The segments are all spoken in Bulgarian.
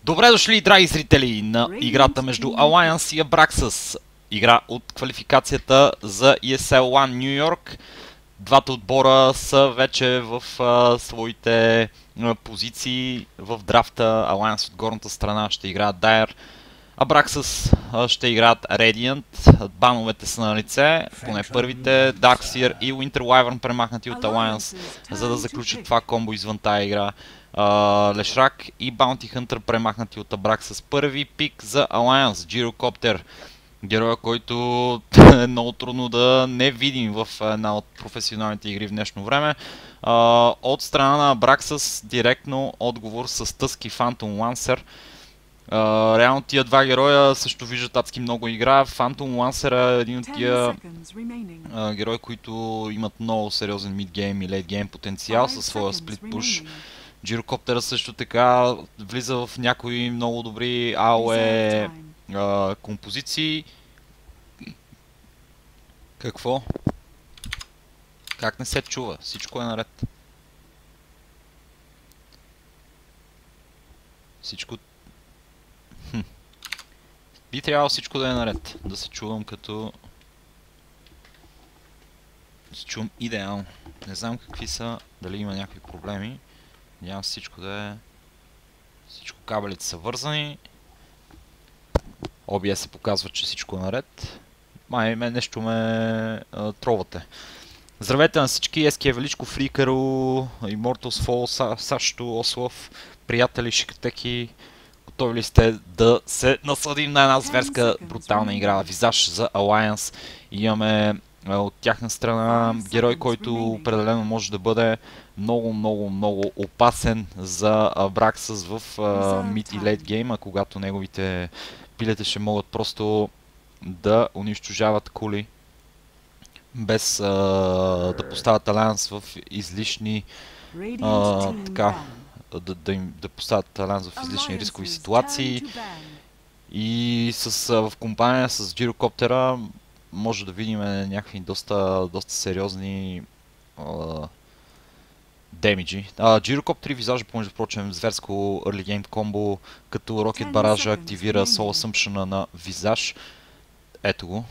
Добре дошли, драги зрители, на играта между Alliance и Abraxas. Игра от квалификацията за ESL One New York. Двата отбора са вече в своите позиции в драфта. Alliance от горната страна ще играят Dire. Abraxas ще играят Radiant. Бановете са на лице, поне първите. Darkseer и Winter Wyvern премахнати от Alliance, за да заключат това комбо извън тая игра. Лешрак и Bounty Hunter премахнати от Abraxas. Първи пик за Alliance, Gyrocopter. Героя, който е много трудно да не видим в една от професионалните игри в днешно време. От страна на Abraxas директно отговор с Tusk и Phantom Lancer. Реално тия два героя също виждат адски много игра. Phantom Lancer е един от тия герои, които имат много сериозен мидгейм и лейтгейм потенциал със своя сплит пуш. Gyrocopter също така влиза в някои много добри AOE композиции. Какво? Как не се чува? Всичко е наред. Всичко... Би трябвало всичко да е наред. Да се чувам като... Да се чувам идеално. Не знам какви са, дали има някакви проблеми. Надявам всичко да е... Всичко кабелите са вързани. OBS се показва, че всичко е наред. Май нещо ме тровате. Здравейте на всички, Ески Величков, Рикаро, Immortals Fall, Сашто, Ослав, приятели, шикатеки. Готови ли сте да се насладим на една зверска брутална игра? Визаж за Alliance. И имаме от тяхна страна герой, който определено може да бъде много опасен за Abraxas в mid и late гейма, когато неговите пилета ще могат просто да унищожават кули, без да поставят Alliance в излишни да поставят Alliance в излишни рискови ситуации. И в компания с Gyrocopter може да видим някакви доста сериозни демиджи. Gyrocopter и Визажа, помежду прочим, зверско early game комбо, като Rocket Barrage активира Soul Assumption на Визаж. Ето го.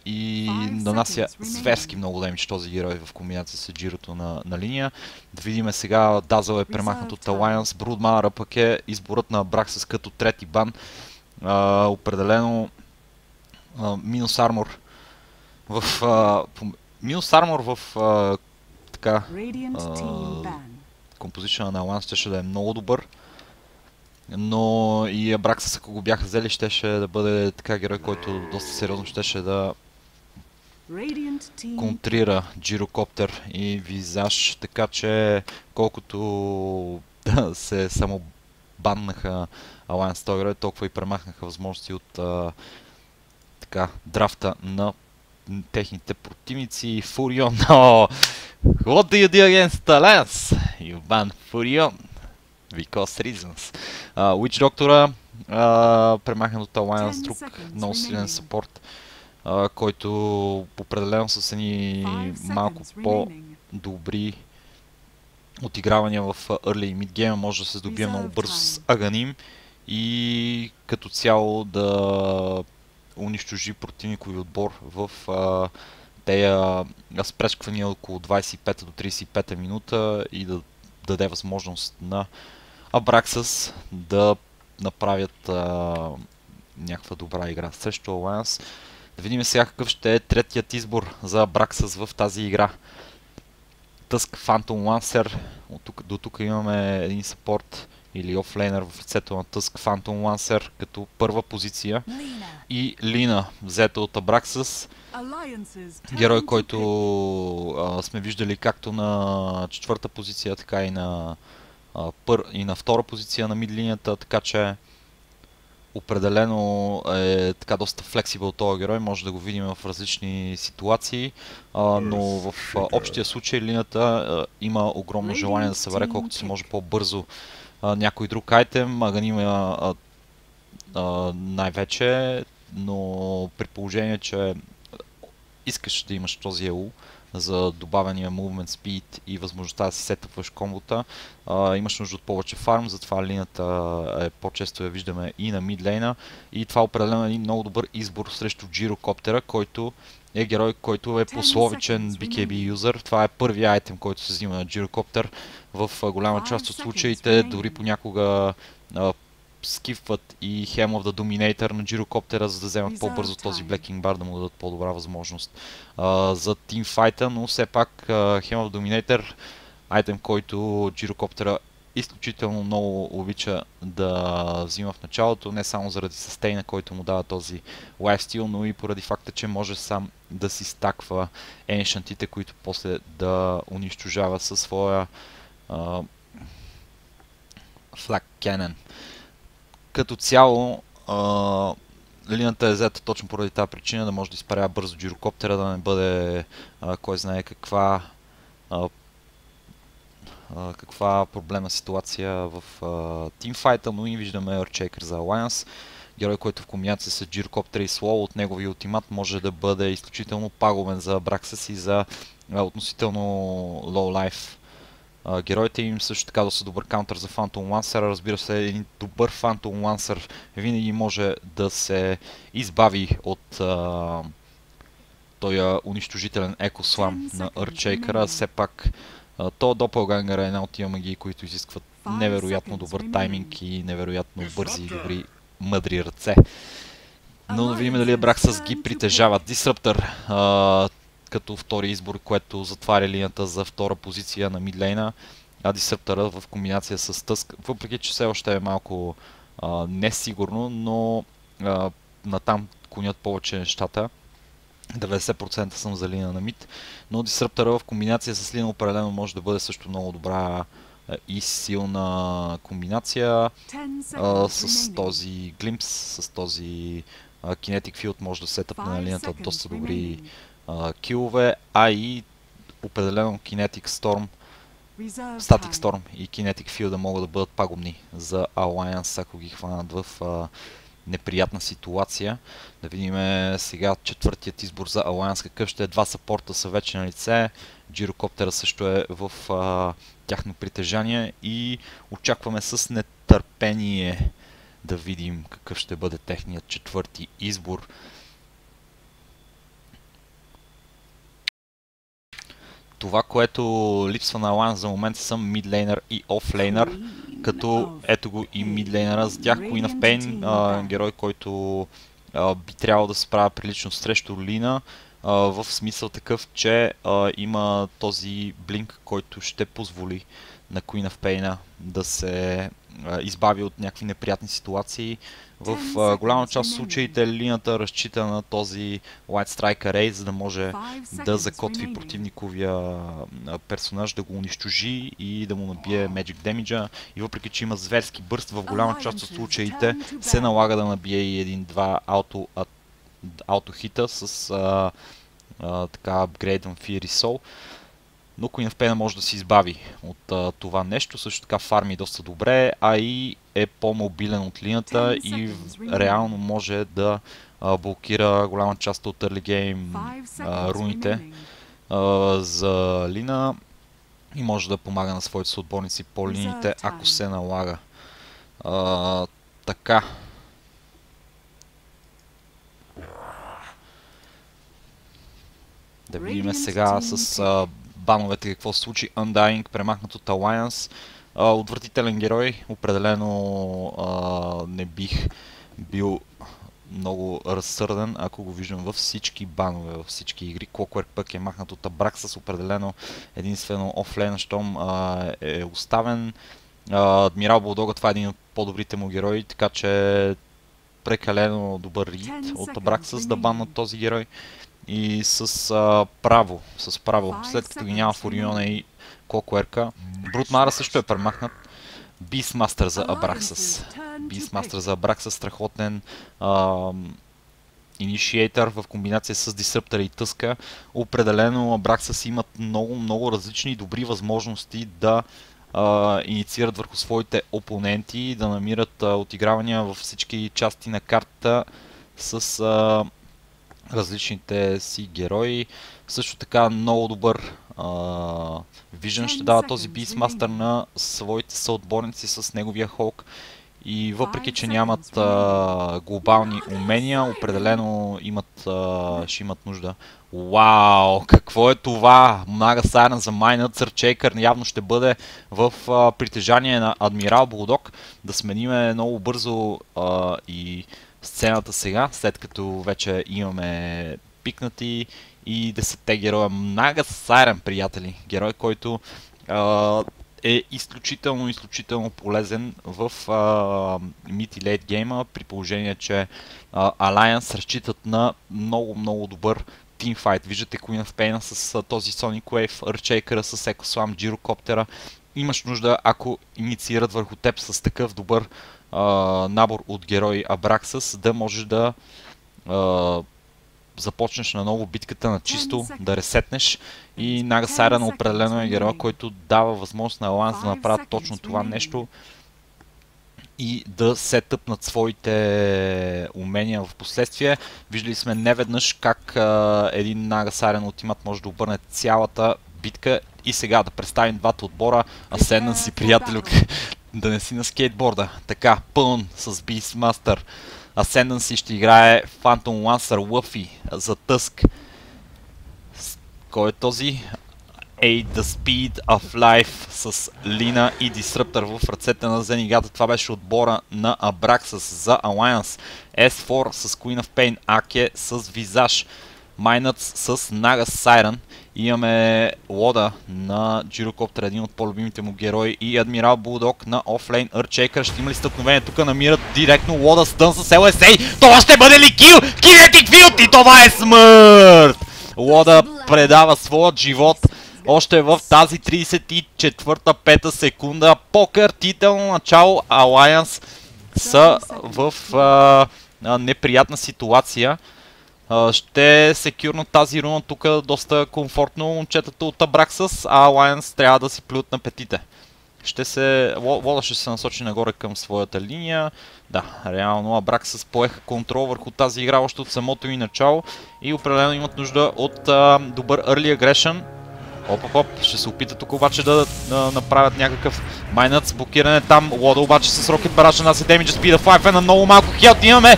И нанася зверски много демидж този герой в комбинация с Джирото на линия. Да видим сега, Dazzle е премахнат от Alliance, Broodmother пък е изборът на Abraxas като трети бан. Определено минус армор в така композицията на Alliance ще да е много добър. Но и Abraxas, ако го бяха взели, щеше да бъде така герой, който доста сериозно щеше да контрира Gyrocopter и Визаж, така че колкото да се само баннаха Alliance този герой, толкова и премахнаха възможности от драфта на техните противници. Furion, what do you do against Alliance? You ban Furion. Because reasons. Witch Doctor премахнат от Alliance, друг много силен съпорт, който определено с едни малко по-добри отигравания в early и mid game може да се здобие много бързо с Аганим и като цяло да унищожи противникови отбор в тея спречквания около 25 до 35 минута и да даде възможност на Abraxas да направят някаква добра игра срещу Alliance. Да видим сега какъв ще е третият избор за Abraxas в тази игра. Tusk, Phantom Lancer. До тук имаме един съпорт или офлейнер в лицето на Tusk, Phantom Lancer като първа позиция. И Лина, взета от Abraxas. Герой, който сме виждали както на четвърта позиция, така и на втора позиция на мидлинията, така че определено е така доста флексибъл този герой, може да го видим в различни ситуации, но в общия случай линията има огромно желание да събере колкото се може по-бързо някой друг айтем, Аганим най-вече, но при положение, че искаш да имаш този ЕУ, за добавения movement speed и възможността да си сетъпваш комбота. Имаш нужда от повече фарм, затова линията по-често я виждаме и на мидлейна. И това определено е един много добър избор срещу Gyrocopter, който е герой, който е пословичен BKB юзър. Това е първият айтем, който се взима на Gyrocopter. В голяма част от случаите, дори понякога скифват и Helm of the Dominator на Gyrocopter, за да вземат по-бързо този Blacking Bar, да му дадат по-добра възможност за тимфайта, но все пак Helm of the Dominator, айтем, който Gyrocopter изключително много обича да взима в началото, не само заради състейна, който му дава този лайфстил, но и поради факта, че може сам да си стаква Ancient'ите, които после да унищожава със своя Flag Cannon. Като цяло, линията е взета точно поради тази причина, да може да изпарява бързо Gyrocopter, да не бъде кой знае каква проблемна ситуация в тимфайта, но и виждаме Earthshaker за Alliance. Герой, който в комбинация с Gyrocopter и Slow от неговия ултимат може да бъде изключително пагубен за Abraxas и за относително low life героите. Им също така доста добър каунтър за Phantom Lancer. Разбира се, един добър Phantom Lancer винаги може да се избави от този унищожителен екослам на Earthshaker. Все пак то Doppelganger е една от тия магии, които изискват невероятно добър тайминг и невероятно бързи и добри мъдри ръце. Но да видим дали Abraxas ги притежават. Disruptor като втори избор, което затваря линията за втора позиция на мидлейна, а Disruptor в комбинация с Tusk, въпреки че все още е малко несигурно, но натам клонят повече нещата. 90% съм за линия на мид, но Disruptor в комбинация с линия определено може да бъде също много добра и силна комбинация. С този Glimpse, с този Kinetic Field може да сетъпне на линията доста добри килове, а и определено Kinetic Storm, Static Storm и Kinetic Field да могат да бъдат пагубни за Alliance, ако ги хванат в неприятна ситуация. Да видим сега четвъртият избор за Alliance какъв ще е. Два сапорта са вече на лице. Gyrocopter също е в тяхно притежание и очакваме с нетърпение да видим какъв ще бъде техният четвърти избор. Това, което липсва на Alliance за момента са мидлейнър и офлейнър, като ето го и мидлейнъра. За тях Queen of Pain, герой, който би трябвало да се справя прилично срещу Лина, в смисъл такъв, че има този блинк, който ще позволи на Queen of Pain да се избави от някакви неприятни ситуации. В голяма част от случаите линията разчита на този White Strike Array, за да може да закотви противниковия персонаж, да го унищожи и да му набие Magic Damage. И въпреки че има зверски бърст, в голяма част от случаите се налага да набие и един-два аутохита с така апгрейден Fiery Soul. Но Queen of Pain може да се избави от това нещо, също така фарми доста добре, а и е по-мобилен от линията и реално може да блокира голяма част от early game руните за Лина и може да помага на своите съотборници по линиите, ако се налага. Така. Да видим сега с бановете какво се случи. Undying, премахнат от Alliance. Отвратителен герой. Определено не бих бил много разсърден, ако го виждам във всички банове, във всички игри. Clockwork пък е махнат от Abraxas. Определено единствено офлейн, щом е оставен. Адмирал Булдога, това е един от по-добрите му герои, така че прекалено добър рид от Abraxas да баннат този герой. И с право, след като ги няма Фуриона и Clockwork-а. Брутмара също е премахнат. Beastmaster за Abraxas. Beastmaster за Abraxas, страхотен Initiator в комбинация с Disruptor и Tusk. Определено Abraxas имат много различни и добри възможности да инициират върху своите опоненти, да намират отигравания във всички части на картата с различните си герои. Също така много добър вижен ще дава този Beastmaster на своите съотборници с неговия Hulk. И въпреки, че нямат глобални умения, определено ще имат нужда. Вау! Какво е това? Мага Siren за Майнът, Earthshaker явно ще бъде в притежание на Адмирал Булдог. Да смениме много бързо и сцената сега, след като вече имаме пикнати и 10-те героя. Мага Siren, приятели. Герой, който е изключително полезен в mid и late гейма, при положение, че Alliance разчитат на много добър тимфайт. Виждате Queen of Pain с този Sonic Wave, Earthshaker с EcoSlam, Gyrocopter. Имаш нужда, ако инициират върху теб с такъв добър набор от герои Abraxas, да можеш да започнеш наново битката на чисто, да ресетнеш, и Нага Siren определено е герой, който дава възможност на Alliance да направят точно това нещо и да сетъпнат своите умения в последствие. Виждали сме неведнъж как един Нага Siren ултимат може да обърне цялата битка. И сега да представим двата отбора. Ascendancy, приятелю, да не си на скейтборда. Така, пълн с Beastmaster. Ascendancy ще играе Phantom Lancer Luffy за Tusk. Кой е този? Aid the Speed of Life с Лина и Disruptor в ръцете на Zenigata. Това беше отбора на Abraxas за Alliance. S4 с Queen of Pain, Аке с Visage, Minats с Naga Siren. Имаме Лода на Gyrocopter, един от по-любимите му герои, и Адмирал Булдог на офлейн. Earthshaker ще има ли стъкновение? Тук намират директно Лода стън с LSA. Това ще бъде ли кил? Kinetic Field и това е смърт! Лода предава своят живот още в тази 34-та 5-та секунда. Покър, тително начало. Alliance са в неприятна ситуация. Ще секюрнат тази руна тук доста комфортно момчетата от Abraxas, а Alliance трябва да си плюят на петите. Лода ще се насочи нагоре към своята линия. Да, реално Abraxas поеха контрол върху тази игра още от самото и начало и определено имат нужда от добър early aggression. Оп, ще се опитат тук обаче да направят някакъв Minats, блокиране там. Лода обаче с Rocket Barrage на Damage Speed of Life е на много малко хелт. Имаме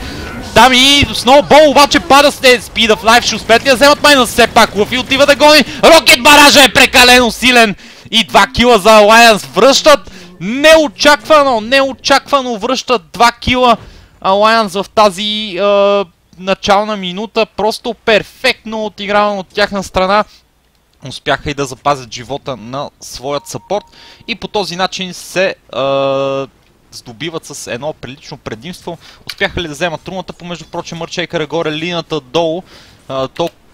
там и Snowball обаче пада с Speed of Life. Ще успеят ли да вземат Minats все пак? Луфи отива да гони. Rocket Barrage е прекалено силен и 2 кила за Alliance. Връщат неочаквано връщат 2 кила Alliance в тази начална минута. Просто перфектно отигравано от тяхна страна. Успяха и да запазят живота на своят съпорт и по този начин се здобиват с едно прилично предимство. Успяха ли да вземат руната, помежду прочим Earthshaker е горе, линията долу.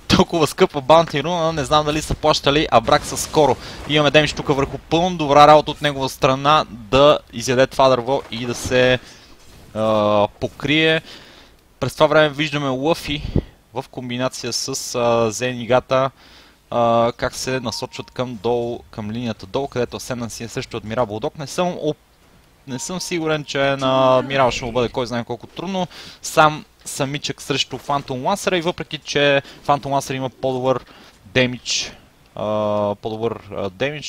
Толкова скъпа баунти руна, не знам дали са плащали Abraxas скоро. Имаме демидж тук върху пълно, добра работа от негова страна да изяде това дърво и да се покрие. През това време виждаме Luffy в комбинация с Zenigata, как се насочват към линията долу, където Ascendancy е също Адмирал Булдог. Не съм сигурен, че на Адмирал ще му бъде кой знае колко трудно. Самичък срещу Phantom Lancer, и въпреки, че Phantom Lancer има по-добър демидж,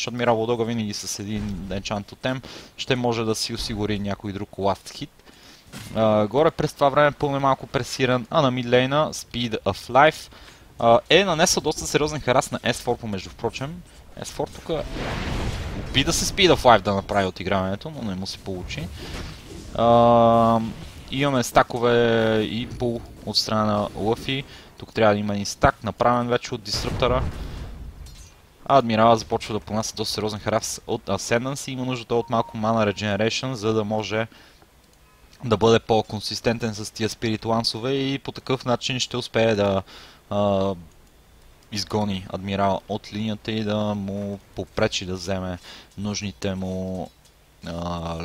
Адмирал Булдога винаги с един Enchant Totem ще може да си осигури някой друг last hit. Горе през това време пълне малко пресиран, а на мидлейна Speed of Life е нанесъл доста сериозен харас на S4 помежду впрочем. S4 тук опита се Speed of Life да направи отиграването, но не му се получи. Имаме стакове и пул от страна на Luffy. Тук трябва да има един стак, направен вече от Disruptor-а. Адмирала започва да понася доста сериозен харас от Ascendancy. Има нужда от малко Mana Regeneration, за да може да бъде по-консистентен с тия Spirit Lance-ове и по такъв начин ще успее да изгони Адмирал от линията и да му попречи да вземе нужните му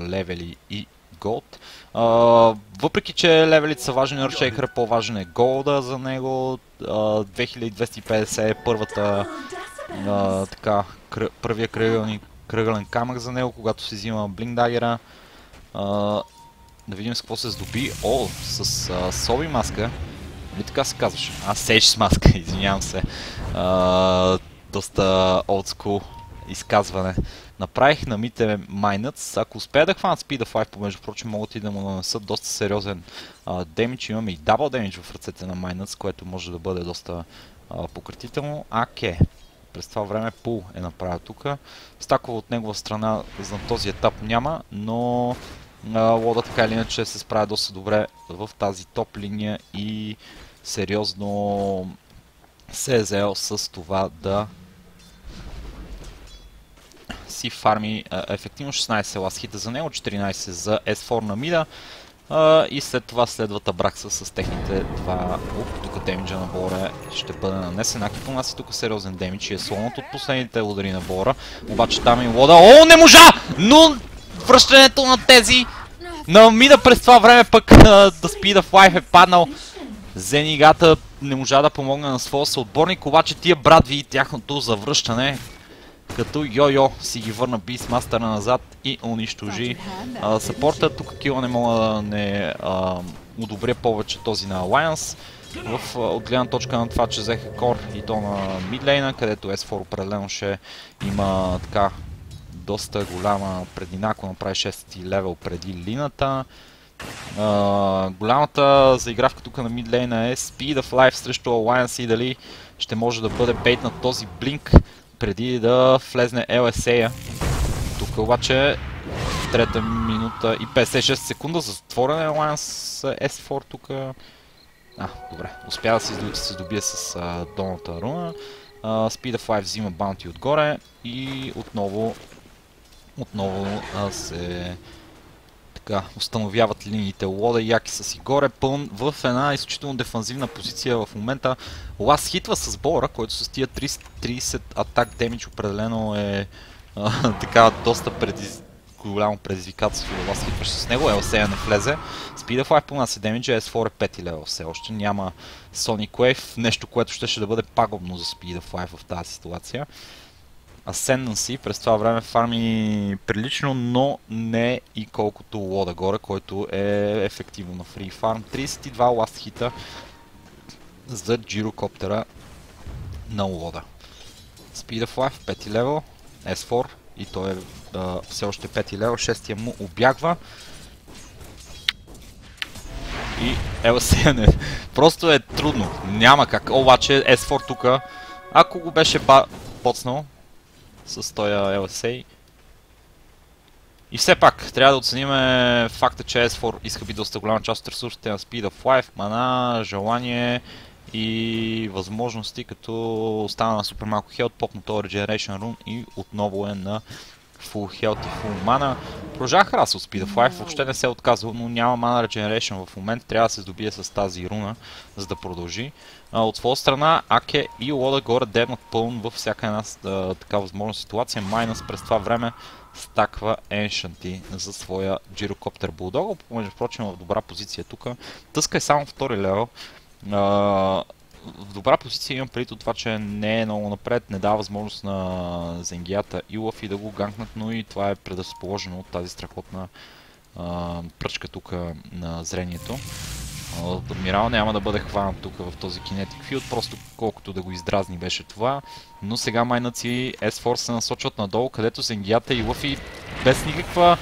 левели и голд. Въпреки, че левелите са важни, Earthshaker по-важен е голда за него. 2250 е първия кръгълен камък за него, когато се взима Blink Dagger. Да видим с какво се здоби. С Соби маска. Нали така се казваше? Сейдж с маска, извинявам се. Доста олдскул изказване. Направих на мите Майнъц. Ако успея да хванат Speed of Life, помежду прочим, могат и да му нанесат доста сериозен демидж. Имаме и дабл демидж в ръцете на Майнъц, което може да бъде доста пократително. Аке. През това време Пул е направил тук. Стакова от негова страна за този етап няма, но Лода така или иначе се справя доста добре в тази топ линия и сериозно се е заел с това да си фарми ефективно 16 ласт хита за него, 14 за S4 на мида и след това следват Абракса с техните два. Тук демиджа на Бора ще бъде нанесен. Аки понася тук сериозен демидж и е слонът от последните удари на Бора. Обаче там и Лода. О, не можа! Но връщането на тези на мида през това време пък да Speed of Life е паднал. Зенигата не можа да помогне на своя съотборник, обаче тия братви и тяхното завръщане като йо-йо си ги върна Beastmaster назад и унищожи съпорта. Тук кила не мога да не одобря повече този на Alliance. От гледна точка на това, че взеха кор и то на мидлейна, където S4 определено ще има така доста голяма преднина, ако направи 6 левел преди лината. Голямата заигравка тук на мидлейна е Speed of Life срещу Alliance и дали ще може да бъде бейтнат този блинк преди да влезне LSA-я. Тук обаче в трета минута и 56 секунда за затворен Alliance S4 тук. Добре, успя да се здобие с долната руна. Speed of Life взима баунти отгоре и отново се установяват линиите. Лода и Яки са си горе, пълн в една изключително дефанзивна позиция в момента. Лас хитва с Бора, който с тия 30 атак демидж определено е така доста голямо предизвикателство да Лас хитваш с него. LSA не влезе. Speed of Life понася демиджа, S4 е 5 левел все още. Няма Sonic Wave, нещо, което ще да бъде пагубно за Speed of Life в тази ситуация. Ascendancy през това време фарми прилично, но не и колкото Лода горе, който е ефективно на Free Farm. 32 ласт хита за джирокоптера на Лода. Speed of Life, 5 левел, S4 и той е все още 5 левел, 6-я му обягва. И LSA не. Просто е трудно, няма как, обаче S4 тук, ако го беше боцнал с този LSA. И все пак, трябва да оценим факта, че S4 иска би доста голяма част от ресурсите на Speed of Life, мана, желание и възможности, като остана на супер малко хелт, попна този Regeneration Rune и отново е на Full Health и Full Mana. Продължавах раз от Speed of Life, въобще не се е отказал, но няма Mana Regeneration в момента, трябва да се здобие с тази руна, за да продължи. От своя страна, Аке и Лода горе дебнат пълн във всяка една така възможна ситуация. Майнъс през това време стаква Ancient за своя Gyrocopter Bulldog, между впрочем в добра позиция тук. Тъска е само втори левел. В добра позиция имам преди от това, че не е много напред, не дава възможност на Зенгията и Лафи да го ганкнат, но и това е предразположено от тази страхотна пръчка тук на зрението. Адмирал няма да бъде хванат тук в този Kinetic Field, просто колкото да го издразни беше това. Но сега майнаци S4 се насочват надолу, където Зенгията и Лафи без никаква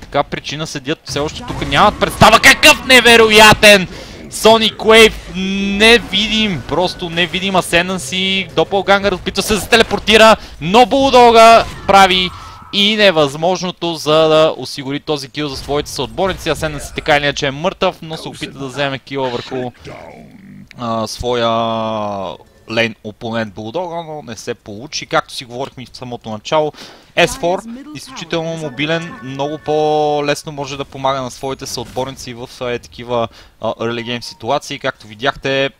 така причина седят все още тук. Нямат представа какъв невероятен Sonic Wave, невидим, просто невидим Ascendancy. Doppelganger опитва се да се телепортира, но Булдога прави и невъзможното, за да осигури този кил за своите съотборници. Ascendancy така или иначе е мъртъв, но се опита да вземе кила върху своя лейн опонент Булдога, но не се получи. Както си говорихме в самото начало, S4 изключително мобилен, много по-лесно може да помага на своите съотборници в такива early game ситуации. Както видяхте,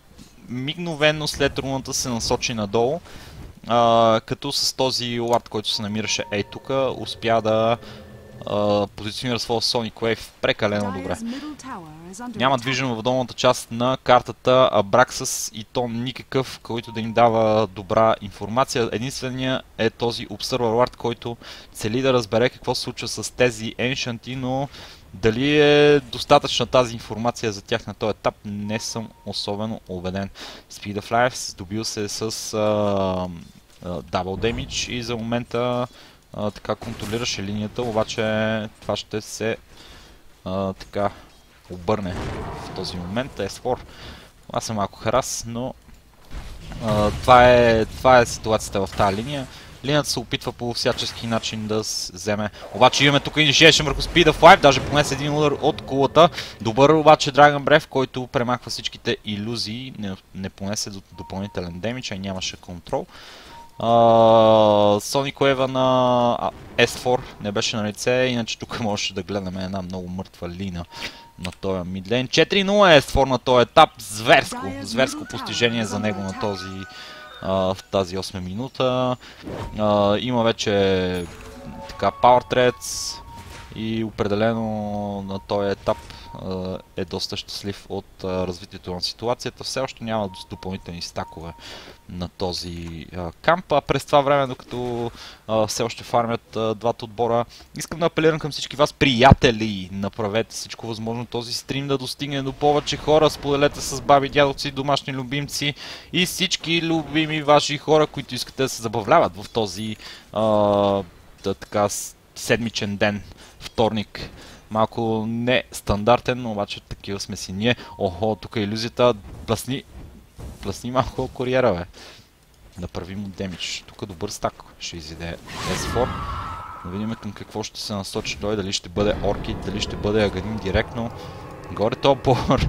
мигновено след руната се насочи надолу, като с този лард, който се намираше тук, успя да позиционира своя Sonic Wave прекалено добре. Няма движено в долната част на картата Абраксас и то никакъв, който да им дава добра информация. Единственият е този Observer Ward, който цели да разбере какво се случва с тези Ancient, но Дали е достатъчна тази информация за тях на този етап, не съм особено убеден. Speed of Life добил се с Double Damage и за момента така контролираше линията, обаче това ще се така обърне в този момент. S4. Аз съм малко харас, но това е ситуацията в тази линия. Линията се опитва по всячески начин да вземе. Обаче имаме тук Initiation върху Speed of Life, даже понесе един удар от кулата. Добър обаче Dragon Breath, който премахва всичките илюзии, не понесе допълнителен демидж, а и нямаше контрол. Sonic Wave на S4 не беше на лице, иначе тук можеше да гледаме една много мъртва лина на този мидлейн. 4-0 S4 на този етап, зверско постижение за него на в тази 8 минута. Има вече така Power Threads и определено на този етап е доста щастлив от развитието на ситуацията. Все още няма допълнителни стакове на този камп, а през това време, докато все още фармят двата отбора, искам да апелирам към всички вас, приятели, направете всичко възможно този стрим да достигне до повече хора, споделете с баби, дядовци, домашни любимци и всички любими ваши хора, които искате да се забавляват в този така седмичен ден, вторник. Малко не стандартен, но обаче такива сме си ние. Охо, тук е илюзията. Плъсни малко куриера, бе. Направи му демидж. Тук добър стак ще изиде S4. Да видим към какво ще се насочи той. Дали ще бъде Оркид, дали ще бъде Аганим директно. Горе топ бор.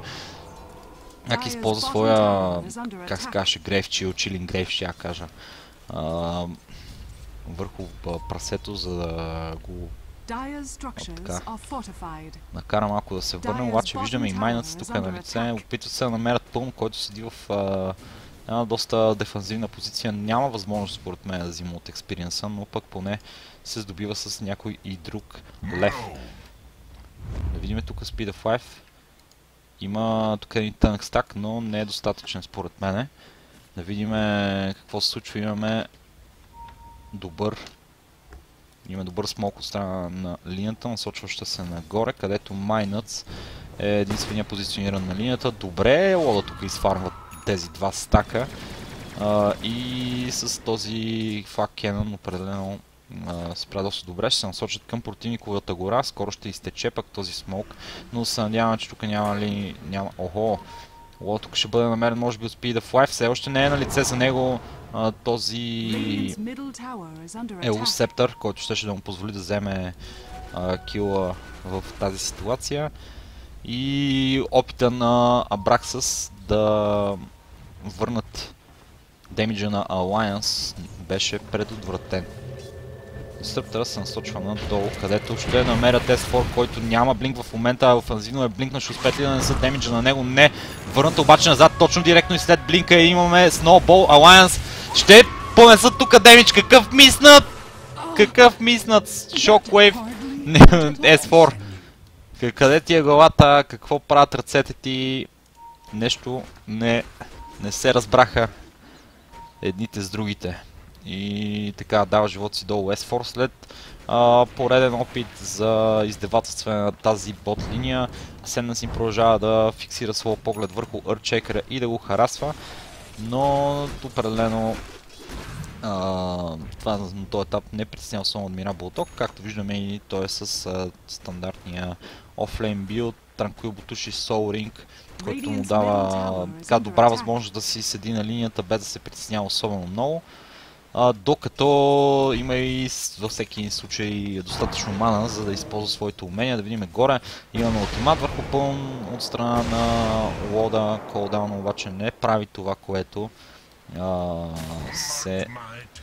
Как използва своя, как се каже, грейвчил, чилин грейв, ще я кажа. Върху прасето, за да го така накара малко да се върне, обаче виждаме и майнат тук е на лице, опитват се да намерят пълн, който седи в една доста дефанзивна позиция, няма възможност според мен да взима от експириенса, но пък поне се здобива с някой и друг лев. Да видим тук Speed of Life, има тук един тънък стак, но не е достатъчен според мене. Да видим какво се случва, имаме добър смок от страна на линията, насочваща се нагоре, където Майнъц е единствения позициониран на линията. Добре, Лода тук изфармват тези два стака и с този фак Кенън определено се прави доста добре. Ще се насочат към противниковата гора, скоро ще изтече пък този смок, но се надявам, че тук няма... Охо! Лода тук ще бъде намерен може би от Speed of Life, все още не е на лице за него този Елус Септър, който ще да му позволи да вземе кила в тази ситуация. И опита на Абраксас да върнат демиджа на Alliance беше предотвратен. Дисръптъра се насочва надолу, където ще намерят S4, който няма блинк в момента, а офанзивно е блинкнат, ще успеят ли да несат демиджа на него? Не. Върната обаче назад, точно директно и след блинка имаме Snowball. Alliance ще понесат тук демидж. Какъв миснат! Какъв миснат! Shockwave! S4! Къде ти е главата? Какво правят ръцете ти? Нещо не се разбраха едните с другите. И така дава живота си долу S4 след пореден опит за издевателстване на тази бот линия. Сеннъс им продължава да фиксира своя поглед върху Earthshaker и да го харасва, но определено това на този етап не притеснява само Admiral Bulldog, както виждаме и той е с стандартния офлейн билд, Tranquil Butуши Soul Ring, който му дава така добра възможност да си седи на линията без да се притеснява особено много. Докато има и във всеки случай достатъчно мана, за да използва своите умения. Да видим горе, имаме ултимат върху пълн от страна на Лода. Колдаун обаче не прави това, което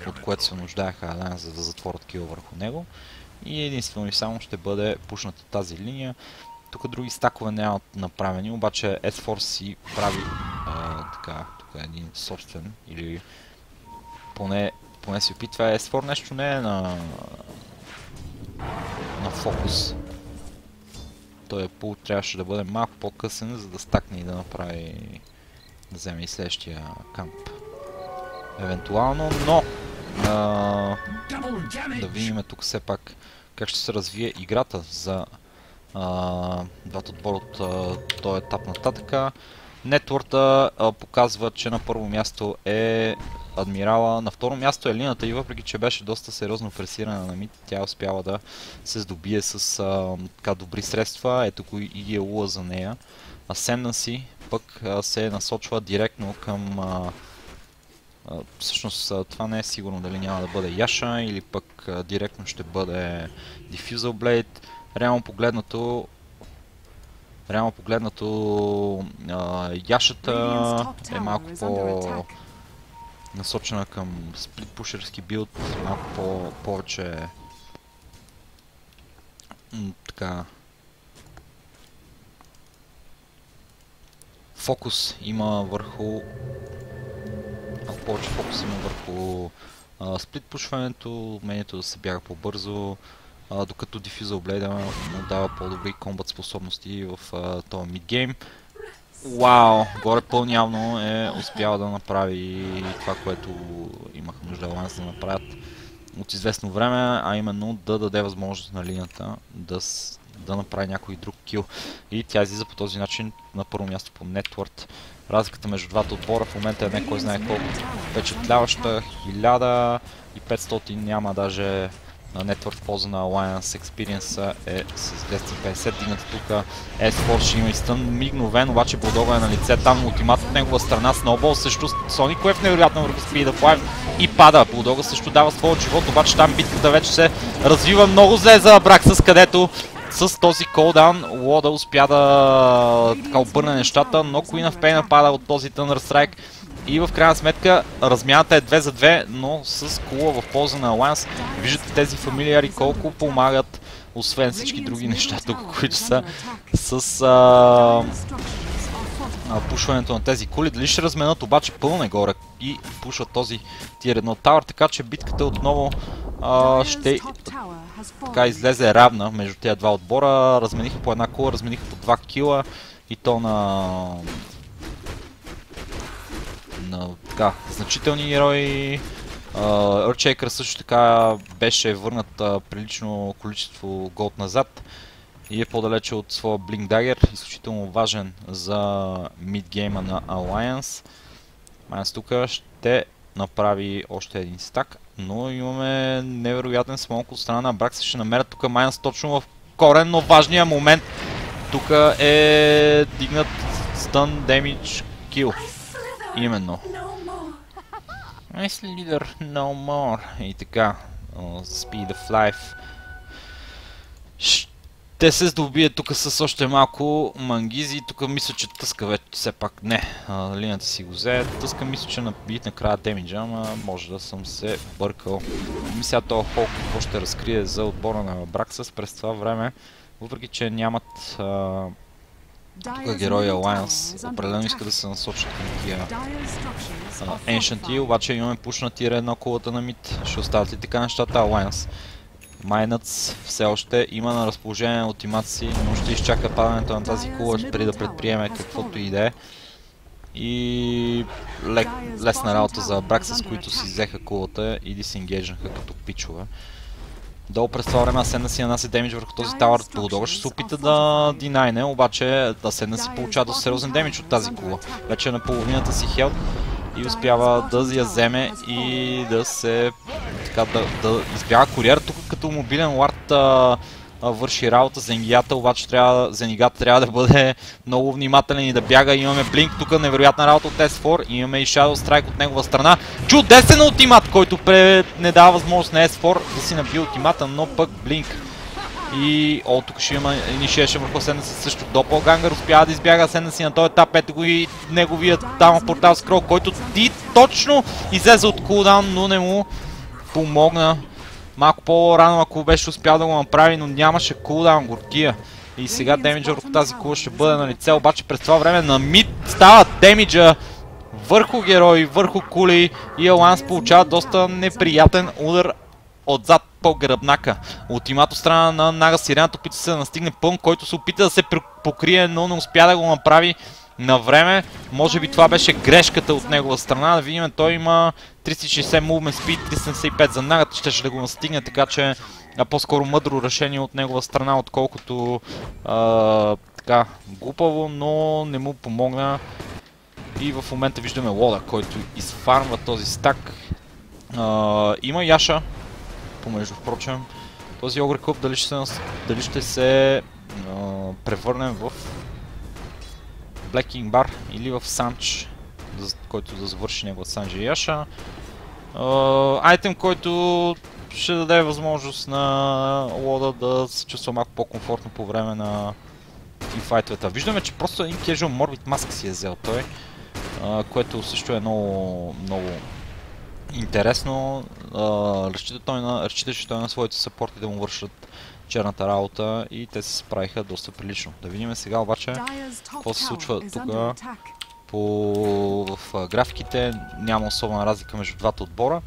от което се нуждаеха Alliance, за да затворят кил върху него. И единствено и само ще бъде пушната тази линия. Тук други стакове нямат направени, обаче S4 си прави така, тук е един собствен или поне си опитва. S4 нещо не е на фокус. Той трябваше да бъде малко по-късен, за да стакне и да направи, да вземе и следващия камп. Евентуално, но да видим тук все пак как ще се развие играта за двата отбора от този етап нататък. Нетворта показва, че на първо място е Адмирала, на второ място е Лината и въпреки, че беше доста сериозно пресирана на мид, тя успява да се здобие с така добри средства. Ето го и е лула за нея. Ascendancy пък се насочва директно към... всъщност това не е сигурно дали няма да бъде Яша или пък директно ще бъде Diffusal Blade. Реално погледнато Яшата е малко по-насочена към сплитпушерски билд, малко повече така фокус има върху сплитпушването, умението да се бяга по-бързо, докато Diffusal Blade му дава по-добри комбат способности в този мидгейм. Вау! Горе пълн явно е успял да направи това, което имаха нужда Alliance да направят от известно време, а именно да даде възможност на Лината да направи някой друг кил. И тя излиза по този начин на първо място по Network. Разликата между двата отбора в момента е не кой знае колко впечатляваща, 1500 няма даже Network в полза на Alliance. Experience е с 250, дигната тук S4 ще има и стън мигновен, обаче Булдога е на лице, там ултимат от негова страна, Snowball също Sonic Wave невероятно върху Speed of Life и пада. Булдога също дава своя живот, обаче там битката вече се развива много зле за Abraxas, където с този колдаун Лода успя да обърне нещата, но Queen of Pain пада от този Thunder Strike и в крайна сметка размяната е 2 за 2, но с кула в полза на Alliance. Виждате тези фамилиари колко помагат, освен всички други неща тук, които са с пушването на тези кули. Дали ще разменят обаче пълне горе и пушват този Tier 1 Tower, така че битката отново ще така излезе равна между тези два отбора. Размениха по една кула, размениха по 2 кила и то на така значителни герои. Earthshaker също така беше върнат прилично количество голд назад и е по-далече от своя Blink Dagger, изключително важен за мидгейма на Alliance. Alliance тук ще направи още един стак, но имаме невероятен смолк от страна на Abraxas. Ще намерят тук Майнс точно в коренно важния момент. Тук е дигнат stun damage kill. Именно. Nice leader, no more. И така, Speed of Life. Ще се здобие тук с още малко мангизи. Тук мисля, че Тъска вече все пак не. Линията си го взе. Тъска мисля, че набият накрая демиджа, ама може да съм се бъркал. Мисля този Холк какво ще разкрие за отбора на Abraxas през това време. Въпреки, че нямат тук герои Alliance, определено иска да се насочат към тия Ancient, обаче имаме пуш на Tier 1 кулата на мид. Ще остават ли така нещата Alliance? Майнъц все още има на разположение на ултимата си, но ще изчака падането на тази кула преди да предприеме каквото и да е. И лесна работа за Abraxas, които си взеха кулата и дисенгейджнаха като пичове. Долу през това време Ascendancy нанася демидж върху този тавър. Bulldog ще се опита да динайне, обаче Ascendancy получава доста сериозен демидж от тази кула. Вече е на половината си хелт и успява да я вземе и да се да избяга куриер. Тук като мобилен лард върши работа. Зенигата обаче трябва да бъде много внимателен и да бяга. Имаме Blink, тук невероятна работа от S4. Имаме и Shadow Strike от негова страна. Чудесен ултимат, който не дава възможност на S4 да си набие ултимата, но пък Blink. И тук ще има Initiation върху Ascendancy също. Doppelganger успява да избяга Ascendancy на този етап. Ето го и неговият там портал скрол, който точно излезе от кулдаун, но не му помогна. Малко по-рано, ако беше успял да го направи, но нямаше кулдаун, горкия. И сега демиджа върху тази кула ще бъде на лице, обаче през това време на мид става демиджа върху герои, върху кули и Alliance получава доста неприятен удар отзад по гръбнака. Ултимат от страна на Нага Сирената опита се да настигне пълн, който се опита да се покрие, но не успя да го направи на време. Може би това беше грешката от негова страна. Да видим, той има 360 movement speed, 375 за Нагата, ще да го настигне, така че по-скоро мъдро решение от негова страна, отколкото така глупаво, но не му помогна. И в момента виждаме Лода, който изфармва този стак. Има Яша, помежду впрочем. Този Огър Клъб дали ще се превърнем в Black King Bar или в Санч, който да завърши негова Санджи Яша. Айтем, който ще даде възможност на Лода да се чувства малко по-комфортно по време на тимфайтовете. Виждаме, че просто един Casual Morbid Mask си е взел той, което също е много интересно. Разчиташе той на своите съпорти да му вършат черната работа и те се справиха доста прилично. Да видим сега обаче какво се случва тук. В графиките няма особена разлика между двата отбора,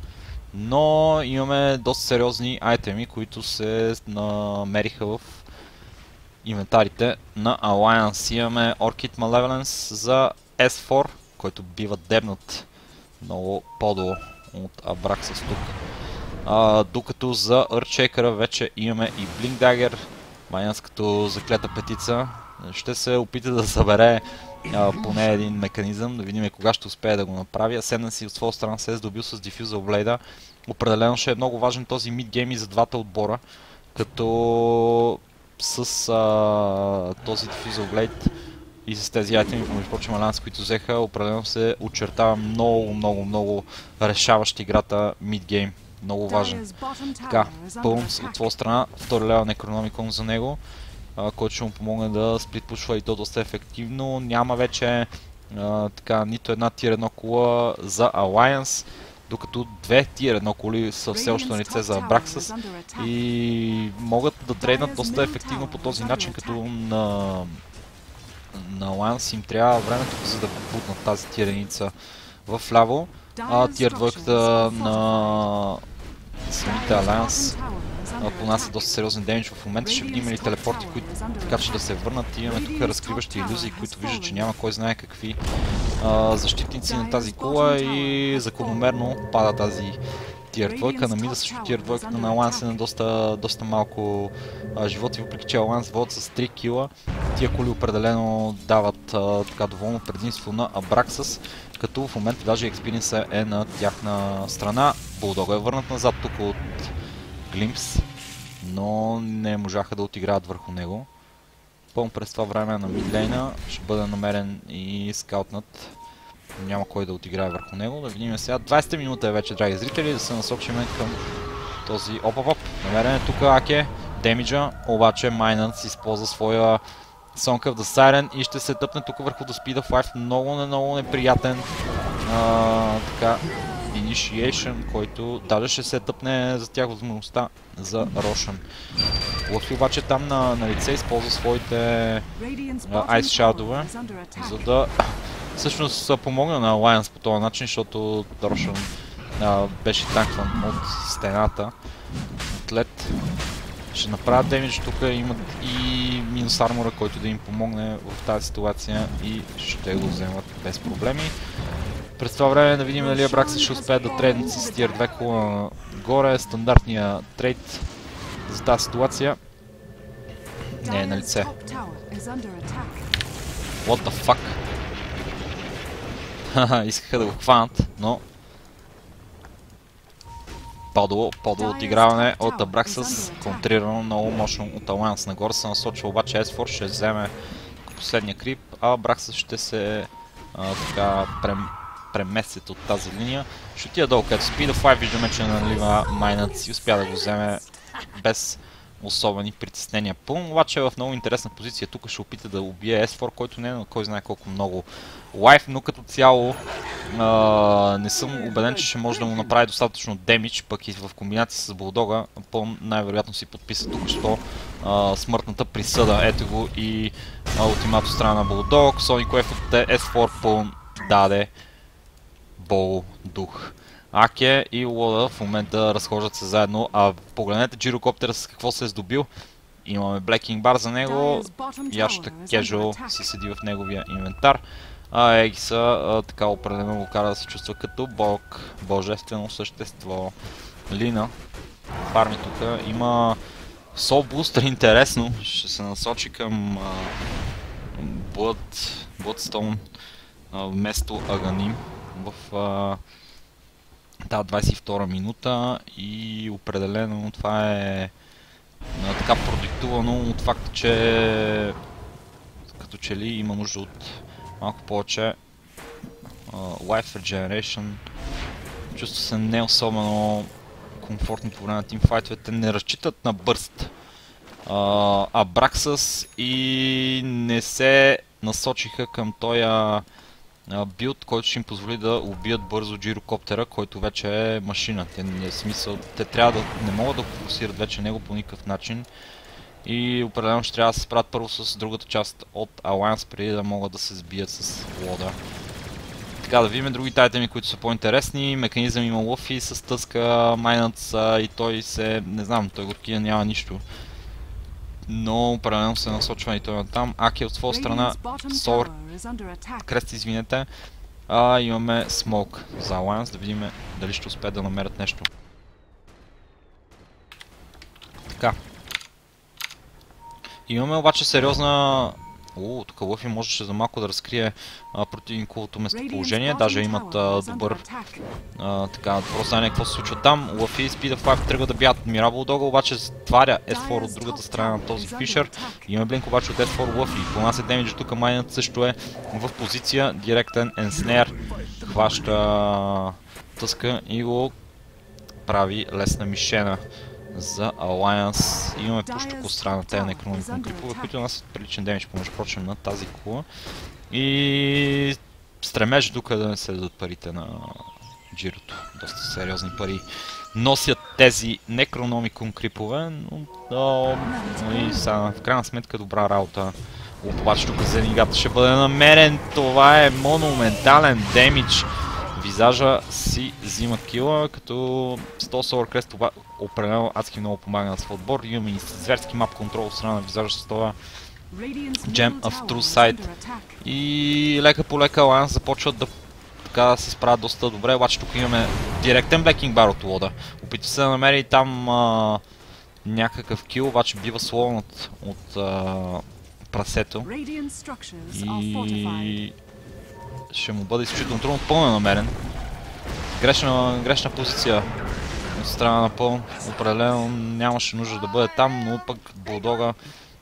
но имаме доста сериозни айтеми, които се намериха в инвентарите на Alliance. Имаме Orchid Malevolence за S4, който бива дебнат много по-долу от Abraxas тук. Докато за Earthshaker вече имаме и Blink Dagger, Майнс като заклета петица. Ще се опита да събере поне един механизъм, да видим кога ще успее да го направи. Асценден си от своя страна се е здобил с Diffusal Blade. Определено ще е много важен този мидгейм и за двата отбора, като с този Diffusal Blade и с тези айтеми, между прочим Alliance, които взеха, определено се очертава много решаващ играта мидгейм. Много важен. Така, Пълмс от своя страна, втори левел Necronomicon за него, който ще му помогне да сплитпушва и то доста ефективно. Няма вече нито една тир 1 кула за Alliance, докато две тир 1 кули са все още на лице за Abraxas и могат да трейднат доста ефективно по този начин, като на Alliance им трябва времето, за да бутнат тази тир 1 в ляво, тир 2 на самите Alliance понася доста сериозен демидж. В момента ще видим ли телепорти, които така че да се върнат. Имаме тук разкриващи илюзии, които виждат, че няма кой знае какви защитници на тази кула и закономерно пада тази тир 2. На мида също тир 2 на Alliance е на доста малко животи, въпреки че Alliance водят с 3 кила. Тия кули определено дават доволно предимство на Abraxas, като в момента даже експириенса е на тяхна страна. Булдога е върнат назад тук от Glimpse, но не можаха да отиграят върху него. Пълно през това време на мидлейна ще бъде намерен и скаутнат. Няма кой да отиграе върху него. Да видим сега. 20-та минута е вече, драги зрители, да се насочим към този оп-оп-оп. Намерен е тук Аке, демиджа, обаче Майнанс използва своя Song of the Siren и ще се тъпне тук върху The Speed of Life. Много неприятен Initiation, който даже ще се тъпне за тях възможността за Рошен. Лъфи обаче там на лице използва своите Ice Shadow-ове, за да всъщност помогна на Alliance по този начин, защото Рошен беше танкван от стената. Атлет ще направят демидж, тук имат и минус армора, който да им помогне в тази ситуация и ще го вземат без проблеми. През това време да видим дали Abraxas ще успеят да трейднат с тир 2 кула горе. Стандартния трейд за тази ситуация не е на лице. What the fuck? Хаха, искаха да го хванат, но по-долу отиграване от Abraxas, контрирано много мощно от Alliance. Нагоре се насочва обаче S4, ще вземе последния крип, а Abraxas ще се преместят от тази линия. Ще отида долу, където Speed of Life виждаме, че налива Майнът и успя да го вземе без особени притеснения. Пълно обаче е в много интересна позиция. Тук ще опита да убие S4, който не е на кой знае колко много лайф, но като цяло не съм убеден, че ще може да му направи достатъчно демидж, пък и в комбинация с Булдога. Пълно най-вероятно си подписа тук що смъртната присъда. Ето го и ултимато страна на Булдог. Sonic Wave от S4 пълн даде Бол дух. Аке и Лода в момента разхождат се заедно, а погледнете Gyrocopter с какво се е здобил. Имаме Black King Bar за него, Яшата Casual си седи в неговия инвентар, а Егиса така определено го кара да се чувства като бог, божествено същество. Лина фарми тук. Има Soul Booster, интересно. Ще се насочи към Bloodstone вместо Аганим в тази 22 минута и определено това е така продиктувано от факта, че като че ли има нужда от малко повече Life Regeneration. Чувства се не особено комфортно по време на тимфайтовете, не разчитат на бърст Абраксас и не се насочиха към този билд, който ще им позволи да убият бързо джирокоптера, който вече е машина. Те трябва да не могат да фокусират вече него по никакъв начин и определено ще трябва да се справят първо с другата част от Alliance, преди да могат да се сбият с лода. Така, да видим другите айтеми, които са по-интересни. Механизъм има Лъфи с тъска, майнат и той се... не знам, той горкия няма нищо. Но определено се насочва и той на там. Аки от своя страна, Сор, Крест, извинете. Имаме Смок за Alliance, да видим дали ще успеят да намерят нещо. Така. Имаме обаче сериозна... тук Лъфи можеше за малко да разкрие противниковото местоположение, даже имат добър просто знание какво се случва там. Лъфи и Speed of Life тръгва да бягат от Мирабл Дога, обаче затваря S4 от другата страна на този Фишер. Имаме блинк обаче от S4 Лъфи, понася демидж тук, майнът също е в позиция, директен енснер, хваща тъска и го прави лесна мишена за Alliance. Имаме пущук от страна на тези некрономикон крипове, които нанасят приличен демидж, помежду прочим, на тази кула. И стремеж тук да не се дадат парите на Джирото. Доста сериозни пари носят тези некрономикон крипове, но и в крайна сметка добра работа. Обаче тук Зенигата ще бъде намерен. Това е монументален демидж. Визажа си взима кила, като 100 Solar Crest определено адски много помага на своя отбор. Имаме и зверски мап контрол от страна на Визажа с това Gem of True Sight. И лека по лека Alliance започват да се справят доста добре, обаче тук имаме директен Blacking Bar от лода. Опитва се да намери там някакъв кил, обаче бива слонът от прасето. И ще му бъде изключително трудно. Пълно е намерен. Грешна позиция от страна на Пълн. Определено нямаше нужда да бъде там, но пък Булдога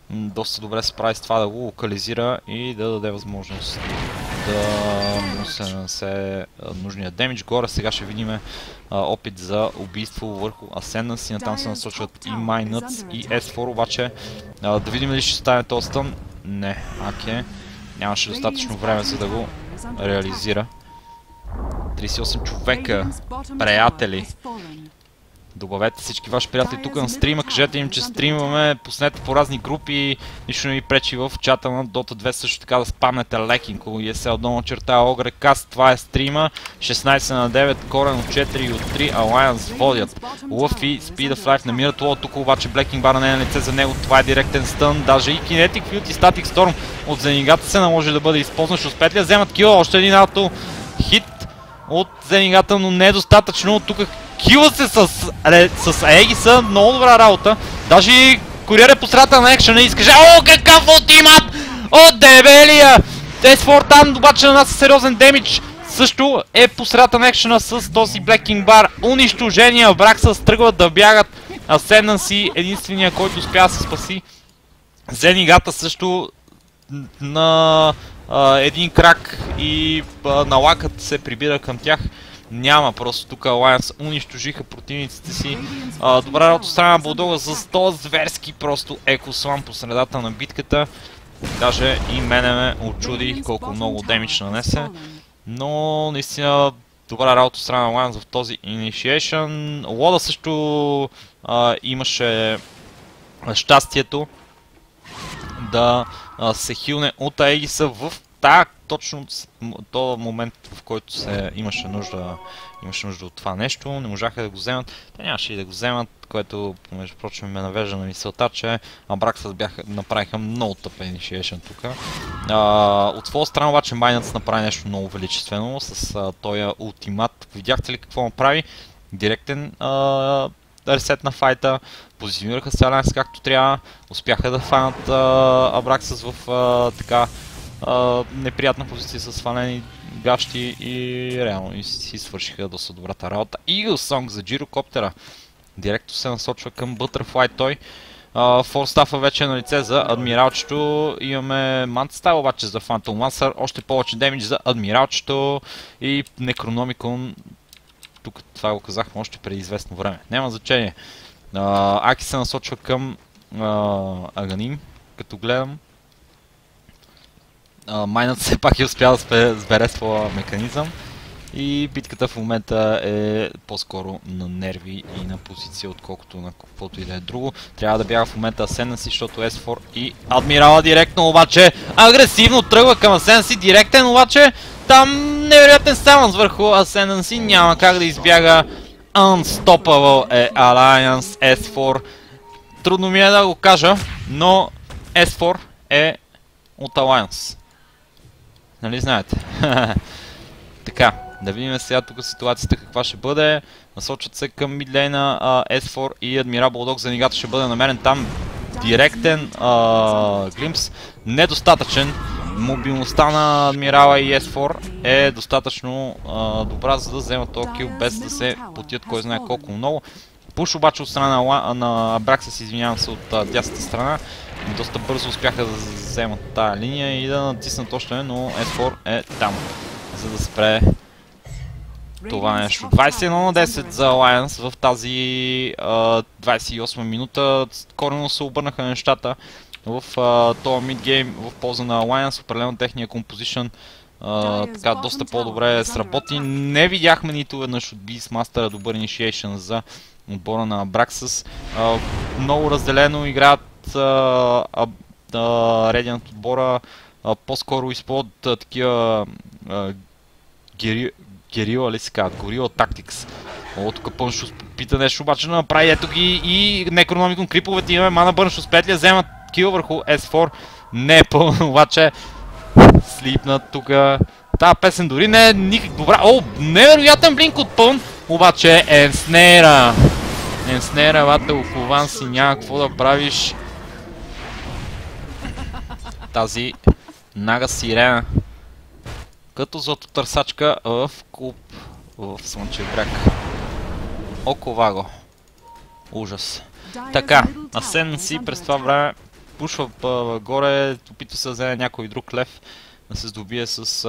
доста добре се прави с това да го локализира и да даде възможност да му се нанесе нужния демидж. Горе сега ще видим опит за убийство върху Ascendance и натам се насочват и Майнътс и S4, обаче да видим ли ще стане този стън. Не, Аке нямаше достатъчно време за да го реализира. 38 човека, приятели. Добавете всички ваши приятели тук на стрима, кажете им, че стримваме, пуснете по разни групи, нищо не ви пречи в чата на Dota 2 също така да спамнете лекинко ESL_Ogrecast, това е стрима, 16 на 9, Корен от 4 и от 3, Alliance водят. Лъфи, Speed of Life намират лоу, тук обаче Blacking Bar не е на лице за него, това е директен стън, даже и Kinetic Field и Static Storm от Зенигата се наложи да бъде използван, ще успеят ли да вземат кила, още един ауто хит от Зенигата, но не е достатъчно, тук кила се с Аегиса, много добра работа. Даже и куриер е по средата на екшена и изкаже: "О, какъв ултимат от дебелия!" S4 там обаче на нас сериозен демидж. Също е по средата на екшена с този Blacking Bar. Унищожения, Абраксас тръгват да бягат. Ascendance единствения, който успя да се спаси. Зенигата също на един крак и на лакът се прибира към тях. Няма, просто тук Alliance унищожиха противниците си. Добра работа страна на Булдога с 100 зверски просто екослам по средата на битката. Даже и мене ме очуди колко много демидж нанесе. Но наистина добра работа страна на Alliance в този Initiation. Лода също имаше щастието да се хилне от Аегиса в точно този момент, в който имаше нужда от това нещо. Не можаха да го вземат. Те нямаше и да го вземат, което, между прочим, ме навежда на мисълта, че Абраксас направиха много тъп initiation тук. От своя страна обаче Майнътс направи нещо много величествено с този ултимат. Видяхте ли какво направи? Директен ресет на файта, позиционираха се Alliance както трябва, успяха да фанат Абраксас в така неприятна позиция с свалени гащи и реално и си свършиха доста добрата работа. Eagle Song за джирокоптера. Директно се насочва към Butterfly той. Форстафа вече е на лице за адмиралчето. Имаме Мантстайл обаче за Phantom Lancer. Още повече демидж за адмиралчето и Necronomicon. Тук това го казахме още преди известно време. Няма значение. Аки се насочва към Аганим, като гледам. Майнът все пак е успял да сбере своя механизъм. И битката в момента е по-скоро на нерви и на позиция, отколкото на каквото и да е друго. Трябва да бяга в момента Ascendancy, защото S4 и Адмирала директно обаче агресивно тръгва към Ascendancy, директен обаче там невероятен саунс върху Ascendancy, няма как да избяга. Unstoppable е Alliance S4. Трудно ми е да го кажа, но S4 е от Alliance. Нали знаете? Така. Да видим сега тук ситуацията каква ще бъде. Насочат се към мидлейна S4 и Адмирал Булдог за нигата ще бъде намерен там. Директен глимпс. Недостатъчен. Мобилността на Адмирала и S4 е достатъчно добра, за да вземат този кил без да се потият кой знае колко много. Пуш обаче от страна на Абраксас, извинявам се, от дясната страна. Доста бързо успяха да вземат тази линия и да натиснат още, но S4 е там, за да спре това нещо. 21 на 10 за Alliance в тази 28 минута. Коренно се обърнаха нещата в този мидгейм в полза на Alliance. Определено техния композишън така доста по-добре сработи. Не видяхме нито веднъж от Beastmaster добър initiation за отбора на Абраксас. Много разделено играят Radiant отбора. По-скоро използват такива Герила ли се казват? Gorilla Tactics. О, тук Пъншус пита нещо обаче да направи. Ето ги и Necronomicon криповете имаме. Мана Бърнш успеят ли да вземат кил върху S4? Не е пълно, обаче слипнат тук. Тая песен дори не е никак добра. О, невероятен блинк от пълн. Обаче Енснейра. Енснейра, бате, окован си, няма какво да правиш. Тази нага сирена. Като златотърсачка в клуб в Слънчев бряг. Окова го. Ужас. Така, Ascendancy през това време пушва горе, опитва се да вземе някой друг лев, да се здобие с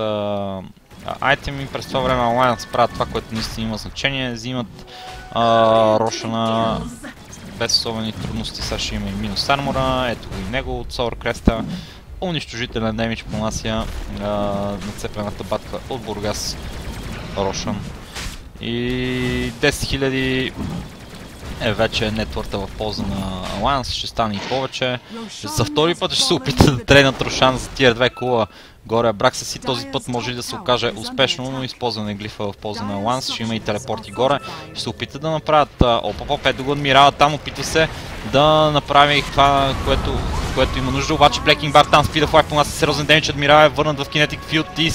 айтеми. През това време Alliance правят това, което наистина има значение. Взимат Рошана без особени трудности. Сега ще има и минус армора. Ето го и него от Sour Crest. Унищожителен демидж понася нацепената батка от Бургас Рошан. И 10 000 е вече нетворта в полза на Alliance, ще стане и повече. За втори път ще се опита да тренят Рошан за тия 2 кула горе Абраксас и този път може да се окаже успешно, но използване глифа в полза на Alliance. Ще има и телепорти горе. Ще се опита да направят ето го Адмирала там, опита се да направи това, което има нужда. Обаче Blecking Bar там спида флайп понася сериозен демидж. Адмирал е върнат в Kinetic Field и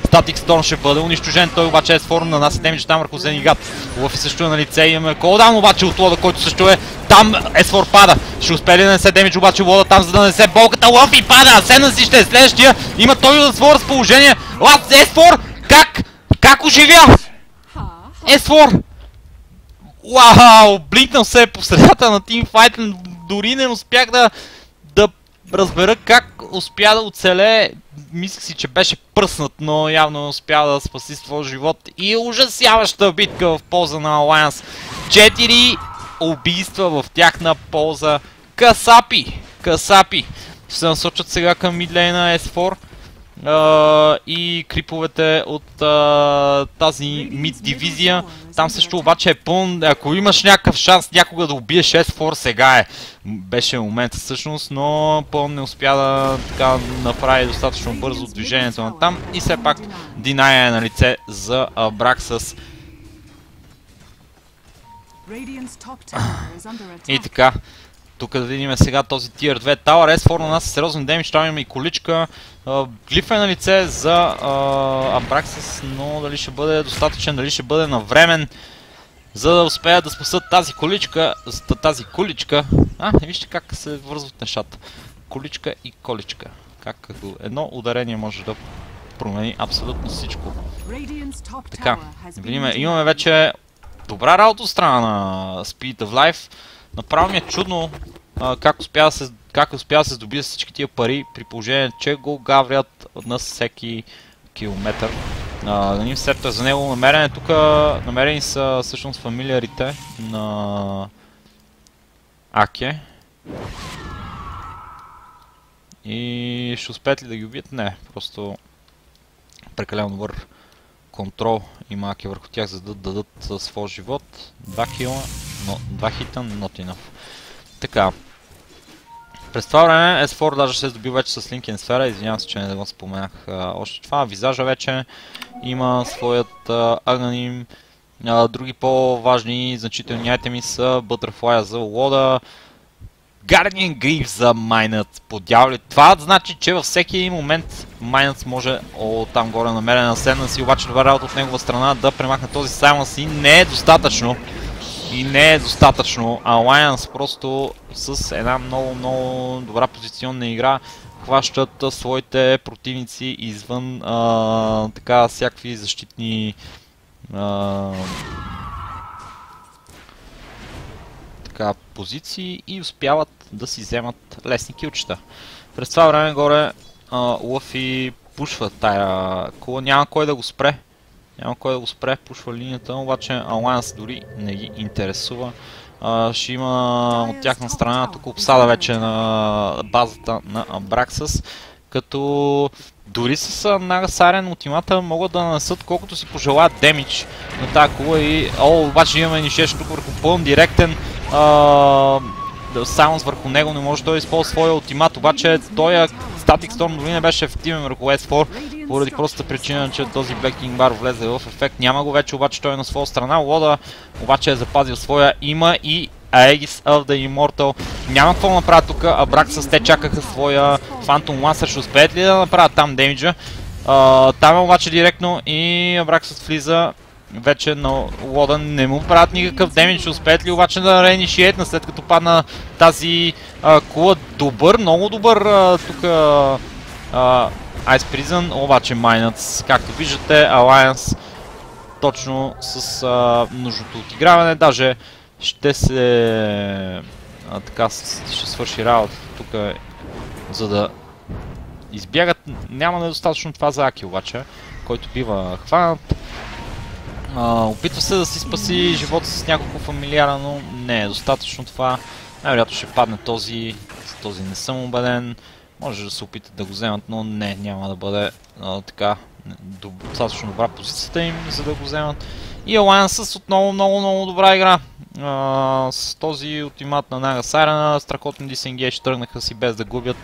Static Storm ще бъде унищожен. Той обаче е с форма нанася демидж там върху Зенигат. Лъфи също е на лице. Имаме колдаун обаче от Лода, който също е там. S4 пада. Ще успее ли да нанесе демидж обаче Лода там, за да нанесе болката. Лъфи пада. Ascendancy ще е следващия. Има той за свое разположение. S4 как оживя? S4 вау! Блинкнал се по средата на тимфайт. Дори не успях да разбера как успя да оцелее. Мислех си, че беше пръснат, но явно успя да спаси своя живот. И ужасяваща битка в полза на Alliance. 4 убийства в тяхна полза. Касапи! Ще се насочат сега към мидлейна S4. И криповете от тази мид дивизия. Там също обаче е пълн. Ако имаш някакъв шанс някога да убиеш S4, сега е. Беше момента всъщност, но пълн не успя да направи достатъчно бързо движението на там. И все пак Диная е на лице за Абраксас. И така. Тук да видим сега този Tier 2 Tower. S4 на нас е сериозен демидж, там има и количка. Глиф е на лице за Абраксас, но дали ще бъде достатъчен, дали ще бъде навремен, за да успеят да спасат тази количка. Вижте как се вързват нещата. Количка и количка. Как като едно ударение може да промени абсолютно всичко. Така, имаме вече добра работа от страна на Speed of Life. Направо ми е чудно как успя да се здобие с всички тия пари, при положение, че го гаврят на всеки километър. Да ни сетя за него намерени са всъщност фамилиарите на Аке. И ще успеят ли да ги убият? Не, просто прекалено добър контрол има Аке върху тях, за да дадат своя живот. 2 кила, но 2 хита, not enough. Така. През това време S4 даже се здобил вече с Линкен сфера, извинявам се, че не го споменах още това. Визажа вече има своят агнаним. Други по-важни и значителни айтеми са Butterfly за лода, Guardian Grief за Майнът, по дяволи. Това значи, че във всеки един момент Майнът може там горе намерен на седна си, обаче добра работа от негова страна да премахне този Silence и не е достатъчно. Alliance просто с една много добра позиционна игра хващат своите противници извън всякакви защитни позиции и успяват да си вземат лесни килчета. През това време горе Лъфи пушва тая кула, няма кой да го спре. Пушва линията, обаче Alliance дори не ги интересува. Ще има от тяхна страна тук обсада вече на базата на Abraxas, като дори с Нагасарен ултимата могат да нанесат колкото си пожелаят демидж на тази кула и обаче имаме инишиейшн тук върху пълн директен Silence върху него, не може той да използва своя ултимат, обаче той Static Storm дори не беше ефективен върху S4, поради простата причина, че този Black King Bar влезе в ефект. Няма го вече, обаче той е на своя страна. Лода обаче е запазил своя. Има и Aegis of the Immortal. Няма какво направят тук. Abraxas те чакаха своя Phantom Lancer. Ще успеят ли да направят там демиджа? Там е обаче директно и Abraxas влиза. Вече на Лода не му правят никакъв демидж. Ще успеят ли обаче да реинишиейтна след като падна тази кула? Много добър тук Ice Prison, обаче Майнът, както виждате, Alliance точно с нужното отиграване, даже ще се ще свърши работа тук, за да избягат. Няма недостатъчно това за Аки обаче, който бива хванат. Опитва се да си спаси живота с няколко фамилиара, но не е достатъчно това. Най-вероятно ще падне този, с този не съм убеден. Може да се опитат да го вземат, но не, няма да бъде достатъчно добра позицията им, за да го вземат. И Alliance с отново много добра игра. С този ултимат на Нагасарена, страхотен дисенгейдж, тръгнаха си без да губят.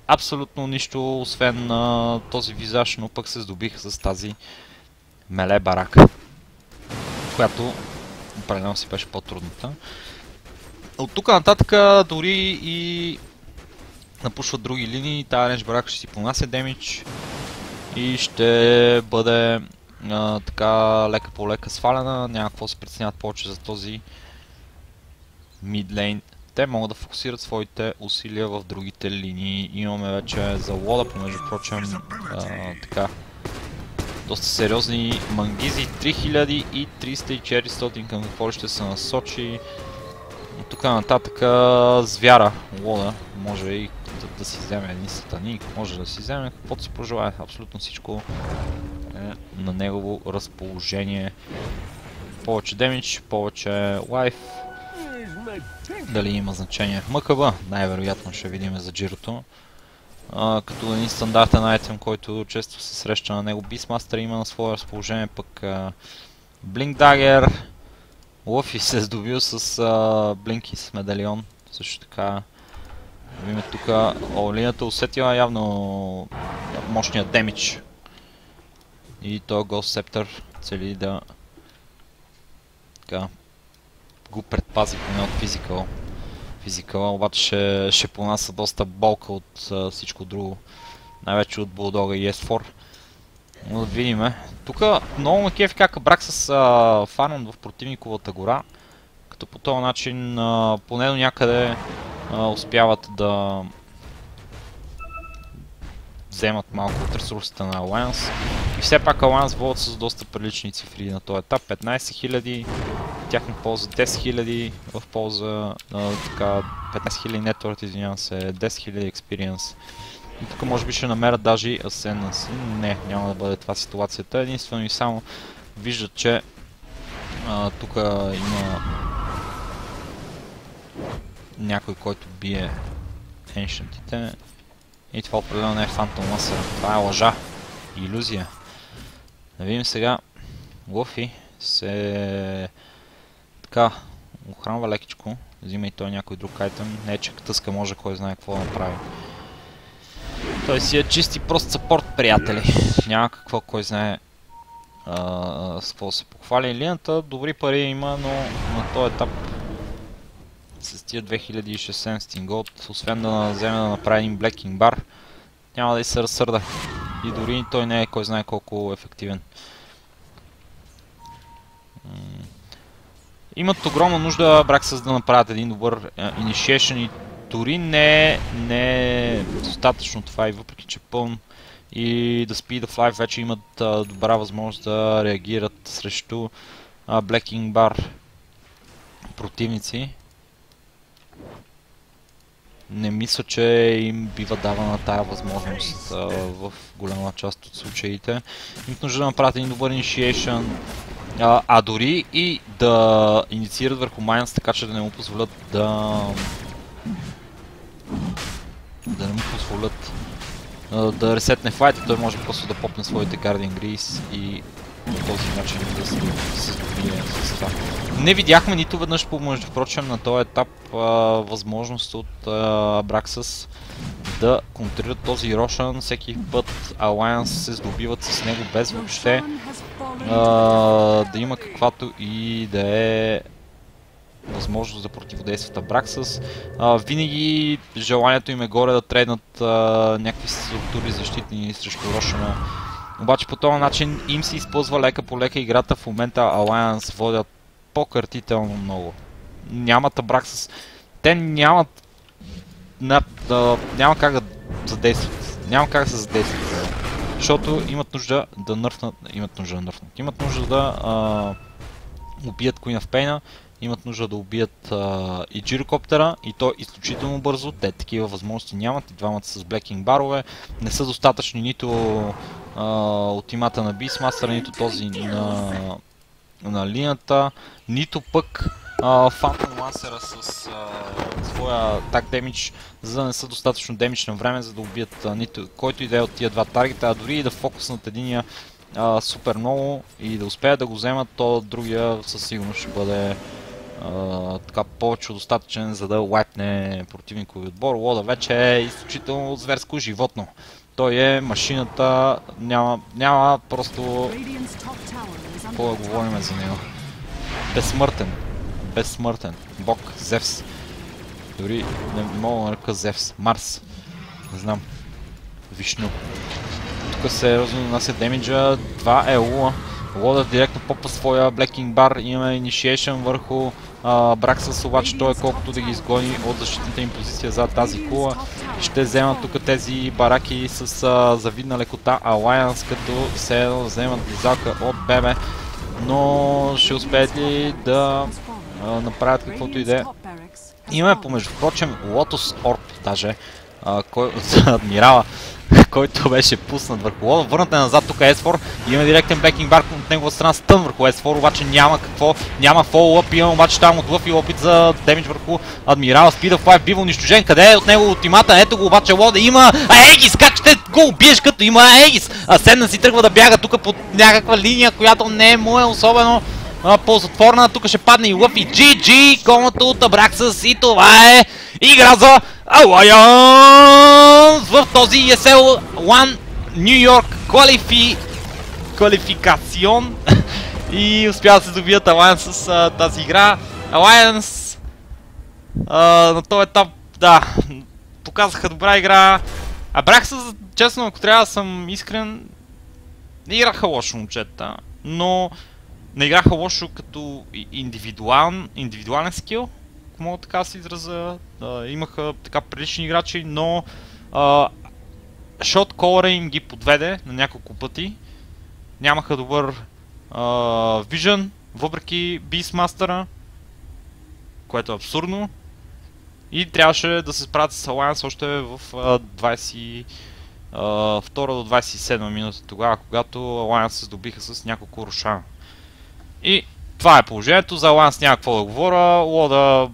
Абсолютно нищо, освен този визаж, но пък се здобиха с тази меле барака, която определено си беше по-трудната. От тук нататък дори и напушват други линии, тази рейндж барака ще си понася демидж и ще бъде лека по лека свалена. Няма какво се притесняват повече за този мидлейн. Те могат да фокусират своите усилия в другите линии. Имаме вече за Лода, помежду прочим, доста сериозни мангизи. 3300 към какво ще се насочи. От тук нататък звяра Лода може и да си вземе един сатаник, може да си вземе каквото си пожелае. Абсолютно всичко е на негово разположение. Повече демидж, повече лайф. Дали има значение? МКБ най-вероятно ще видим за джирото. Като един стандартен айтем, който често се среща на него. Beastmaster има на свое разположение, пък Blink Dagger. Лъфи се е здобил с Blink с медалион. Също така видим тук линията усетила явно мощния демидж. И този Ghost Scepter цели да го предпази поне от физикала, обаче ще понася доста болка от всичко друго. Най-вече от Bulldog и S4. Да видим. Тук много ме кефи как Абраксас фарман в противниковата гора, като по този начин поне до някъде успяват да вземат малко от ресурсите на Alliance. И все пак Alliance водят с доста прилични цифри на този етап. 15 000, тяхна полза 10 000, в полза така 15 000 network, извинявам се, 10 000 experience. И тук може би ще намерят даже и Ascendancy. Не, няма да бъде това ситуацията. Единствено и само виждат, че тук има някой, който бие Ancientите. И това определено не е Phantom Lancer. Това е лъжа. Илюзия. Да видим сега. Луфи се така охранва лекичко. Взима и той някой друг айтем. Не, че тъска може кой знае какво да направи. Той си е чист и прост саппорт, приятели. Няма какво кой знае с какво се похвали. Линията добри пари има, но на този етап с тия 2600 голд, освен да вземе да направи един Blacking Bar, няма да и се разсърда. И дори той не е кой знае колко ефективен. Имат огромна нужда Абраксас да направят един добър Initiation и дори не е достатъчно това и въпреки че пълн и да Speed of Life вече имат добра възможност да реагират срещу Blacking Bar противници. Не мисля, че им бива давана тая възможност в голяма част от случаите. Имат нужда да направят един добър Initiation, а дори и да инициират върху Майнс, така че да не му позволят да не му позволят да ресетне файта. Той може просто да попне своите Guardian Grease и по този начин да се здобие с това. Не видяхме нито веднъж, между впрочем, на този етап възможност от Абраксас да контрират този Рошан. Всеки път Alliance се здобиват с него без въобще да има каквато и да е възможност да противодействат Абраксас. Винаги желанието им е горе да трейднат някакви структури защитни срещу Рошана. Обаче по този начин им се използва лека по лека играта. В момента Alliance водят по-картително много. Нямат Абраксас. Те нямат няма как да задействат. Няма как да се задействат. Защото имат нужда да нърфнат. Имат нужда да убият Queen of Pain, имат нужда да убият и Джирокоптера, и то изключително бързо. Те такива възможности нямат. И двамата с Blacking Барове. Не са достатъчни нито ултимата на Beastmaster, нито този на линията, нито пък Phantom Lancer с своя атак демидж, за да не са достатъчно демидж на време, за да убият нито който и да е от тия два таргета, а дори и да фокуснат единия супер много и да успеят да го вземат, то другия със сигурност ще бъде така повече достатъчен, за да лайпне противникови отбор. Лода вече е изключително зверско животно. Той е машината, няма просто какво да говорим за него. Безсмъртен. Бог, Зевс. Дори не мога да нарека Зевс. Марс. Не знам. Вишну. Тук сериозно нанася демиджа. 2 е Луа. Лода директно попа своя Blacking Bar. Имаме Initiation върху Абраксас, обаче той колкото да ги изгони от защитната им позиция за тази кула. Ще вземат тук тези бараки с завидна лекота Alliance, като се вземат близалка от ББ. Но ще успеят ли да направят каквото и да е. Имаме помежду прочим Lotus Orb даже, от адмирала, който беше пуснат върху Лода. Върнате назад тук S4, имаме директен Blacking Bar от негова страна, стън върху S4, обаче няма какво, няма фоллъп, имаме обаче там от Лъфи опит за демидж върху адмирала. Speed of Life бива унищожен, къде е от него ултимата, ето го обаче Лода, има Егис, как ще го убиеш като има Егис? Седна си тръгва да бяга тук под някаква линия, която не е му особено ползотворна. Тук ще падне и Лъфи. GG, голната от Абраксас и това е игра за Alliance в този ESL One New York квалификацион и успя да се добият Alliance с тази игра. Alliance на този етап, да, показаха добра игра. Абраксас, честно, ако трябва да съм искрен, Не играха лошо момчета, но не играха лошо като индивидуален скил, ако мога така да се изразя. Имаха така прилични играчи, но шот колъра им ги подведе на няколко пъти. Нямаха добър вижън, въпреки Beastmaster, което е абсурдно. И трябваше да се справят с Alliance още в 22 до 27 минута тогава, когато Alliance се здобиха с няколко рушана. И това е положението, за Alliance няма какво да говоря, Лода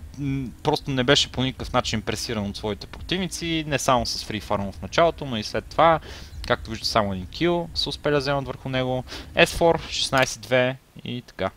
просто не беше по никакъв начин пресиран от своите противници, не само с Free Farm в началото, но и след това, както виждате само един кил са успели да вземат върху него, S4 16-2 и така.